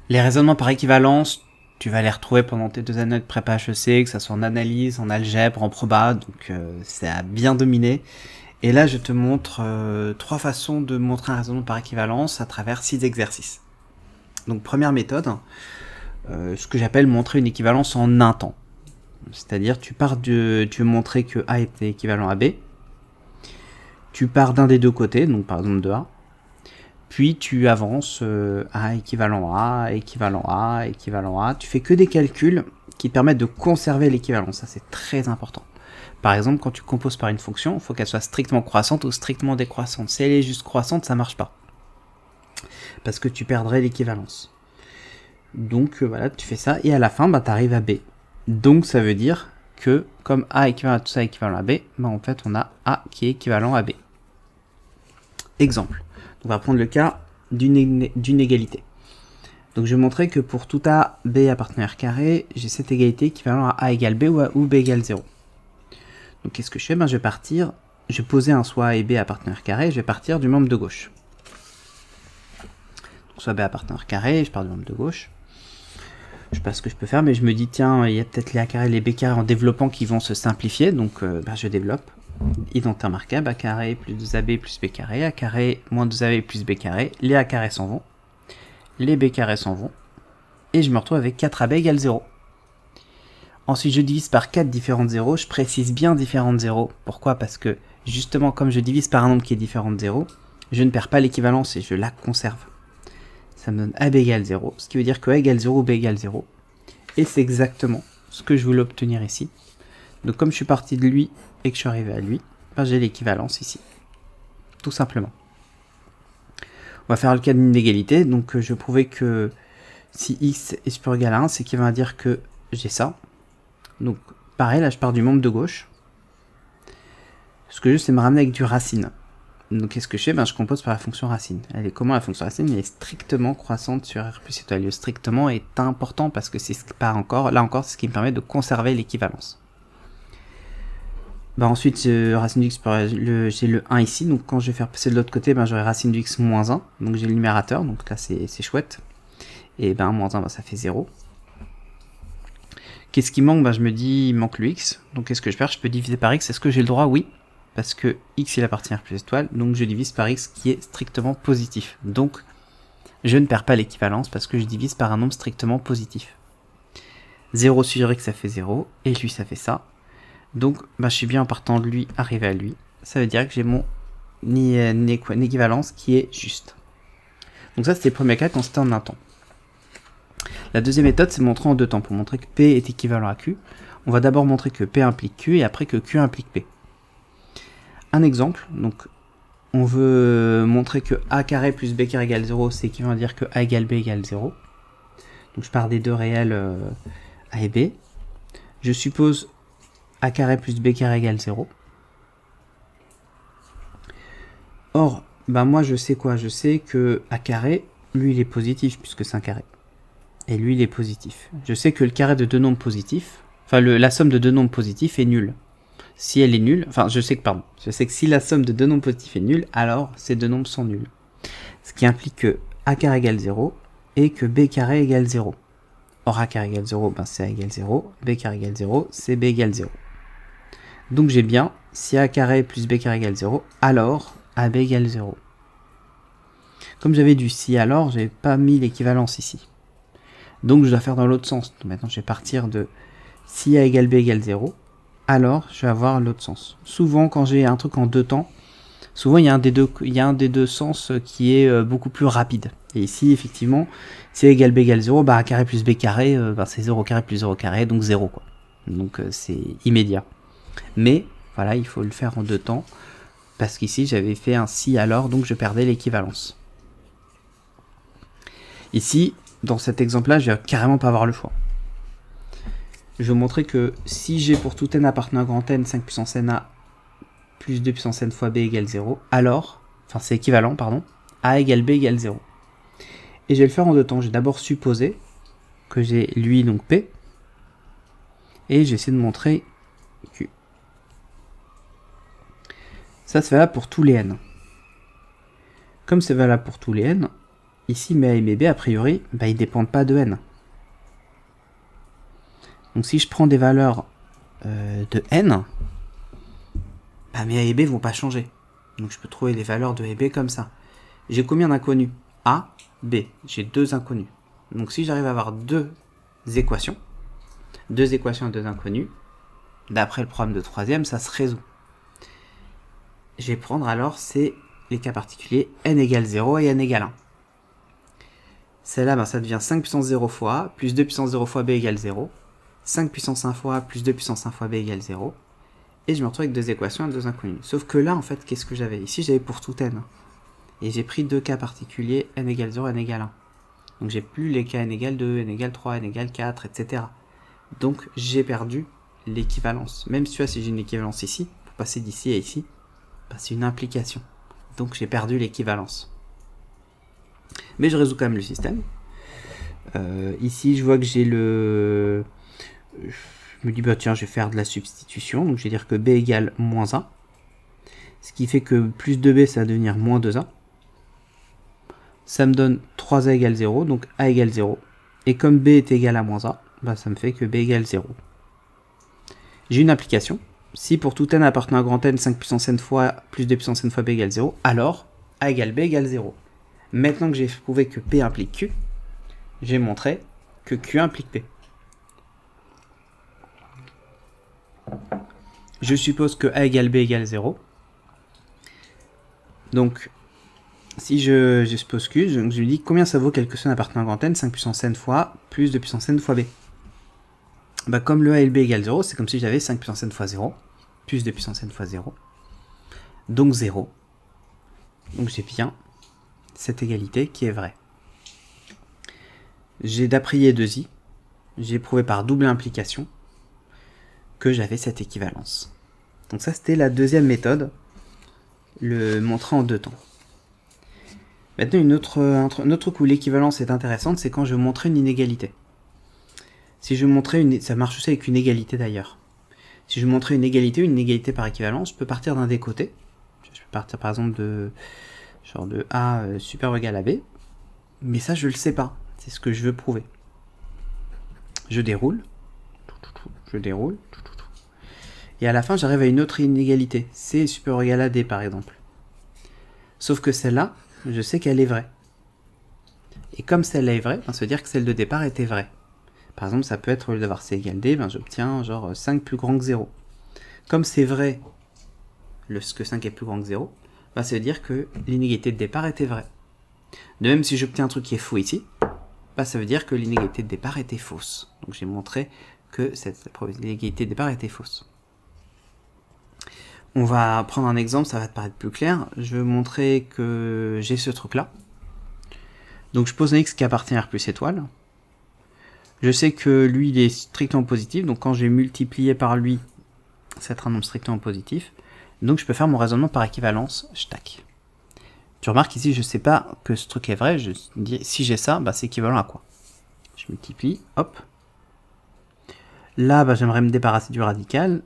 Les raisonnements par équivalence, tu vas les retrouver pendant tes 2 années de prépa HEC, que ça soit en analyse, en algèbre, en proba, donc c'est à bien dominer. Et là, je te montre 3 façons de montrer un raisonnement par équivalence à travers 6 exercices. Donc première méthode, ce que j'appelle montrer une équivalence en un temps. C'est-à-dire tu veux montrer que A est équivalent à B, tu pars d'un des deux côtés, donc par exemple de A, puis tu avances A équivalent A, équivalent A, équivalent A. Tu fais que des calculs qui te permettent de conserver l'équivalence. Ça, c'est très important. Par exemple, quand tu composes par une fonction, il faut qu'elle soit strictement croissante ou strictement décroissante. Si elle est juste croissante, ça ne marche pas. Parce que tu perdrais l'équivalence. Donc voilà, tu fais ça et à la fin, tu arrives à B. Donc ça veut dire que comme A équivalent à tout ça équivalent à B, en fait on a A qui est équivalent à B. Exemple. On va prendre le cas d'une égalité. Donc je vais montrer que pour tout A, B appartenant à R carré, j'ai cette égalité équivalent à A égale B ou B égale 0. Donc qu'est-ce que je fais? Je vais poser un soit A et B appartenant à R carré, je vais partir du membre de gauche. Donc soit B appartenant à R carré, je pars du membre de gauche. Je sais pas ce que je peux faire, mais je me dis, tiens, il y a peut-être les A carré et les B carré en développant qui vont se simplifier, donc je développe. Identité remarquable, A carré plus 2AB plus B carré, A carré moins 2AB plus B carré, les A carré s'en vont, les B carrés s'en vont, et je me retrouve avec 4AB égale 0. Ensuite, je divise par 4 différentes zéros, je précise bien différentes zéros. Pourquoi? Parce que, justement, comme je divise par un nombre qui est différent de 0, je ne perds pas l'équivalence et je la conserve. Ça me donne AB égale 0, ce qui veut dire que A égale 0 ou B égale 0. Et c'est exactement ce que je voulais obtenir ici. Donc comme je suis parti de lui et que je suis arrivé à lui, j'ai l'équivalence ici. Tout simplement. On va faire le cas d'une égalité. Donc je vais prouver que si x est supérieur ou égal à 1, c'est qu'il va dire que j'ai ça. Donc pareil, là je pars du membre de gauche. Ce que je veux, c'est me ramener avec du racine. Donc qu'est-ce que je fais? Je compose par la fonction racine. Elle est comment la fonction racine? Elle est strictement croissante sur R plus étoile. Le strictement est important parce que c'est ce qui part encore. Là encore, c'est ce qui me permet de conserver l'équivalence. Ensuite, racine du x, j'ai le 1 ici. Donc quand je vais faire passer de l'autre côté, j'aurai racine du x moins 1. Donc j'ai le numérateur. Donc là, c'est chouette. Et moins 1, ça fait 0. Qu'est-ce qui manque? Je me dis, il manque le x. Donc qu'est-ce que je peux faire? Je peux diviser par x. Est-ce que j'ai le droit? Oui. Parce que x il appartient à R plus étoile, donc je divise par x qui est strictement positif. Donc je ne perds pas l'équivalence parce que je divise par un nombre strictement positif. 0 sur x ça fait 0, et lui ça fait ça. Donc je suis bien en partant de lui, arrivé à lui. Ça veut dire que j'ai mon équivalence qui est juste. Donc ça c'était le premier cas quand c'était en un temps. La deuxième méthode c'est montrer en deux temps, pour montrer que P est équivalent à Q. On va d'abord montrer que P implique Q et après que Q implique P. Un exemple, donc on veut montrer que A carré plus B carré égale 0, c'est équivalent à dire que A égale B égale 0. Donc je pars des deux réels A et B. Je suppose A carré plus B carré égale 0. Or, moi je sais quoi? Je sais que A carré, lui il est positif puisque c'est un carré. Et lui il est positif. Je sais que le carré de deux nombres positifs, la somme de deux nombres positifs est nulle. Si elle est nulle, je sais que si la somme de deux nombres positifs est nulle, alors ces deux nombres sont nuls. Ce qui implique que A carré égale 0 et que B carré égale 0. Or A carré égale 0, c'est A égale 0, B carré égale 0, c'est B égale 0. Donc j'ai bien, si A carré plus B carré égale 0, alors AB égale 0. Comme j'avais du si alors, j'ai pas mis l'équivalence ici. Donc je dois faire dans l'autre sens. Donc maintenant je vais partir de si A égale B égale 0, alors je vais avoir l'autre sens. Souvent quand j'ai un truc en deux temps, souvent il y a un des deux sens qui est beaucoup plus rapide. Et ici effectivement, si A égale B égale 0, A carré plus B carré, c'est 0 carré plus 0 carré, donc 0 quoi. Donc c'est immédiat. Mais voilà, il faut le faire en deux temps, parce qu'ici j'avais fait un si alors, donc je perdais l'équivalence. Ici, dans cet exemple-là, je vais carrément pas avoir le choix. Je vais vous montrer que si j'ai pour tout n appartenant à grand N 5 puissance na plus 2 puissance n fois b égale 0, alors, c'est équivalent, pardon, a égale b égale 0. Et je vais le faire en deux temps. Je vais d'abord supposer que j'ai lui, donc p, et j'essaie de montrer q. Ça, c'est valable pour tous les n. Comme c'est valable pour tous les n, ici mes A et mes B, a priori, bah, ils ne dépendent pas de n. Donc si je prends des valeurs de n, bah, mes A et B ne vont pas changer. Donc je peux trouver les valeurs de A et B comme ça. J'ai combien d'inconnus? A, B. J'ai 2 inconnus. Donc si j'arrive à avoir deux équations et 2 inconnus, d'après le problème de troisième, ça se résout. Je vais prendre alors les cas particuliers n égale 0 et n égale 1. Celle-là, ben, ça devient 5 puissance 0 fois A, plus 2 puissance 0 fois B égale 0. 5 puissance 1 fois A, plus 2 puissance 1 fois B égale 0. Et je me retrouve avec 2 équations et 2 inconnus. Sauf que là, en fait, qu'est-ce que j'avais? Ici, j'avais pour tout n. Et j'ai pris 2 cas particuliers, n égale 0, n égale 1. Donc j'ai plus les cas n égale 2, n égale 3, n égale 4, etc. Donc j'ai perdu l'équivalence. Même si j'ai une équivalence ici, pour passer d'ici à ici, bah, c'est une implication. Donc j'ai perdu l'équivalence. Mais je résous quand même le système. Ici je vois que j'ai le... Je me dis, bah tiens, je vais faire de la substitution. Donc je vais dire que b égale moins 1. Ce qui fait que plus 2b, ça va devenir moins 2a. Ça me donne 3a égale 0, donc a égale 0. Et comme b est égal à moins a, bah ça me fait que b égale 0. J'ai une application. Si pour tout n appartenant à grand n, 5 puissance n fois plus 2 puissance n fois b égale 0, alors a égale b égale 0. Maintenant que j'ai prouvé que P implique Q, j'ai montré que Q implique P. Je suppose que A égale B égale 0. Donc, si je suppose Q, je lui dis combien ça vaut quelque chose appartenant à grand N, 5 puissance n fois plus 2 puissance n fois B. Bah, comme le A et le B égale 0, c'est comme si j'avais 5 puissance n fois 0, plus 2 puissance n fois 0, donc 0. Donc j'ai bien cette égalité qui est vraie. J'ai d'après I et 2I, j'ai prouvé par double implication que j'avais cette équivalence. Donc ça c'était la deuxième méthode, le montrer en deux temps. Maintenant un autre coup l'équivalence est intéressante, c'est quand je montrais une inégalité. Si je montrais ça marche aussi avec une égalité d'ailleurs. Si je montrais une égalité par équivalence, je peux partir d'un des côtés. Je peux partir par exemple de A supérieur ou égal à B, mais ça je le sais pas, c'est ce que je veux prouver. Je déroule, et à la fin j'arrive à une autre inégalité, C supérieur ou égal à D par exemple. Sauf que celle-là, je sais qu'elle est vraie. Et comme celle-là est vraie, ça veut dire que celle de départ était vraie. Par exemple, ça peut être, au lieu d'avoir C égale D, j'obtiens genre 5 plus grand que 0. Comme c'est vrai, que 5 est plus grand que 0, ça veut dire que l'inégalité de départ était vraie. De même, si j'obtiens un truc qui est faux ici, ça veut dire que l'inégalité de départ était fausse. Donc j'ai montré que cette inégalité de départ était fausse. On va prendre un exemple, ça va te paraître plus clair. Je vais montrer que j'ai ce truc-là. Donc je pose un x qui appartient à R plus étoile. Je sais que lui, il est strictement positif, donc quand je vais multiplier par lui, ça va être un nombre strictement positif. Donc je peux faire mon raisonnement par équivalence, tac. Tu remarques ici, je ne sais pas que ce truc est vrai, je dis si j'ai ça, c'est équivalent à quoi? Je multiplie, hop. Là, j'aimerais me débarrasser du radical,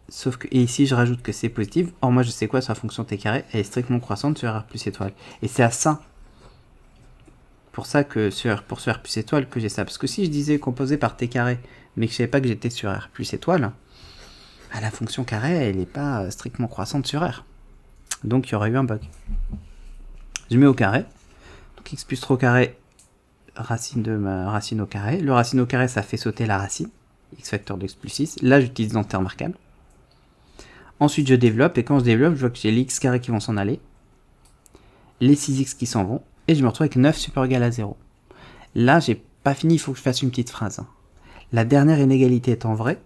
sauf que, et ici je rajoute que c'est positif. Or moi je sais quoi sur la fonction t carré, elle est strictement croissante sur R plus étoile. Et c'est à ça, pour ça que pour ce R plus étoile que j'ai ça. Parce que si je disais composé par t carré, mais que je ne savais pas que j'étais sur R plus étoile, la fonction carré, elle n'est pas strictement croissante sur R. Donc il y aurait eu un bug. Je mets au carré. Donc x plus 3 au carré, racine de ma racine au carré. Le racine au carré, ça fait sauter la racine. X facteur de x plus 6. Là, j'utilise l'entité remarquable. Ensuite, je développe. Et quand je développe, je vois que j'ai les x carrés qui vont s'en aller. Les 6x qui s'en vont. Et je me retrouve avec 9 supérieur ou égal à 0. Là, j'ai pas fini. Il faut que je fasse une petite phrase. La dernière inégalité étant vraie,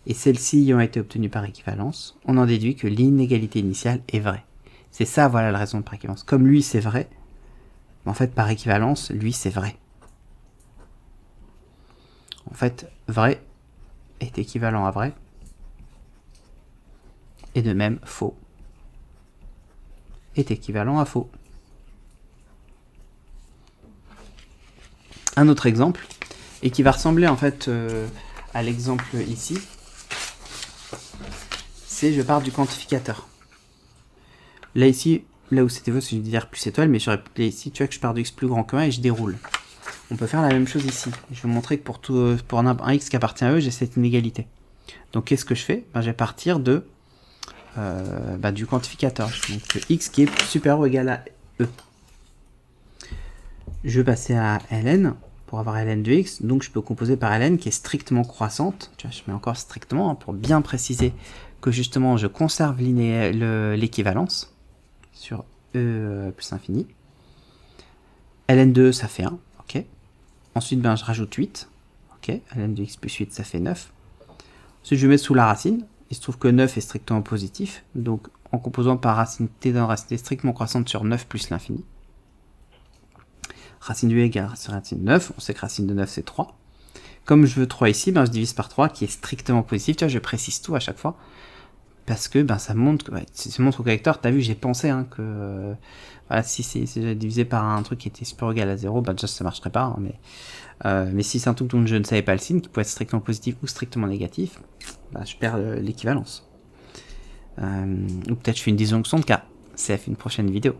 et celle-ci ayant été obtenue par équivalence, on en déduit que l'inégalité initiale est vraie. C'est ça, voilà la raison de par équivalence. Comme lui, c'est vrai, en fait, par équivalence, lui, c'est vrai. En fait, vrai est équivalent à vrai, et de même, faux est équivalent à faux. Un autre exemple, et qui va ressembler en fait à l'exemple ici, c'est je pars du quantificateur. Là ici, là où c'était faux, c'est dire plus étoile, mais j'aurais ici, tu vois que je pars de x plus grand que 1 et je déroule. On peut faire la même chose ici. Je vais vous montrer que pour un x qui appartient à E, j'ai cette inégalité. Donc qu'est-ce que je fais? Je vais partir de du quantificateur. Donc x qui est supérieur ou égal à E. Je vais passer à ln pour avoir ln de x. Donc je peux composer par ln qui est strictement croissante. Tu vois, je mets encore strictement pour bien préciser que justement je conserve l'équivalence sur E plus infini. ln de E ça fait 1. Ok. Ensuite je rajoute 8. Ok. ln de x plus 8 ça fait 9. Ensuite je mets sous la racine. Il se trouve que 9 est strictement positif. Donc en composant par racine t dans racine t strictement croissante sur 9 plus l'infini. Racine de E égale racine de 9, on sait que racine de 9 c'est 3. Comme je veux 3 ici, je divise par 3 qui est strictement positif. Tu vois, je précise tout à chaque fois. Parce que ça montre, ça montre au correcteur, tu as vu, j'ai pensé que voilà, si j'ai divisé par un truc qui était supérieur ou égal à 0, déjà ça marcherait pas. Mais si c'est un truc dont je ne savais pas le signe, qui peut être strictement positif ou strictement négatif, je perds l'équivalence. Ou peut-être je fais une disjonction de cas. C'est une prochaine vidéo.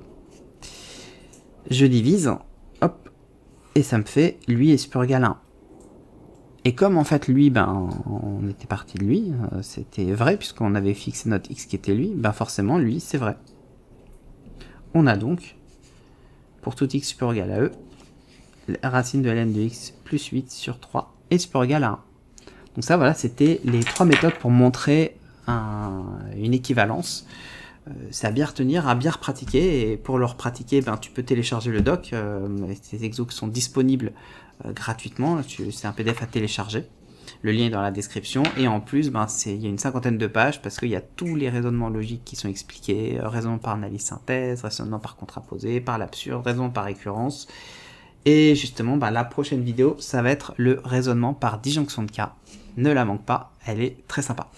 Je divise, hop, et ça me fait lui est supérieur ou égal à 1. Et comme en fait lui, on était parti de lui, c'était vrai puisqu'on avait fixé notre x qui était lui, forcément lui c'est vrai. On a donc, pour tout x supérieur ou égal à E, la racine de ln de x plus 8 sur 3 est supérieur ou égal à 1. Donc ça voilà, c'était les 3 méthodes pour montrer une équivalence. C'est à bien retenir, à bien repratiquer, et pour le repratiquer, tu peux télécharger le doc, ces exos qui sont disponibles gratuitement, c'est un PDF à télécharger, le lien est dans la description, et en plus, il y a une 50aine de pages, parce qu'il y a tous les raisonnements logiques qui sont expliqués, raisonnement par analyse-synthèse, raisonnement par contraposé, par l'absurde, raisonnement par récurrence, et justement, la prochaine vidéo, ça va être le raisonnement par disjonction de cas, ne la manque pas, elle est très sympa.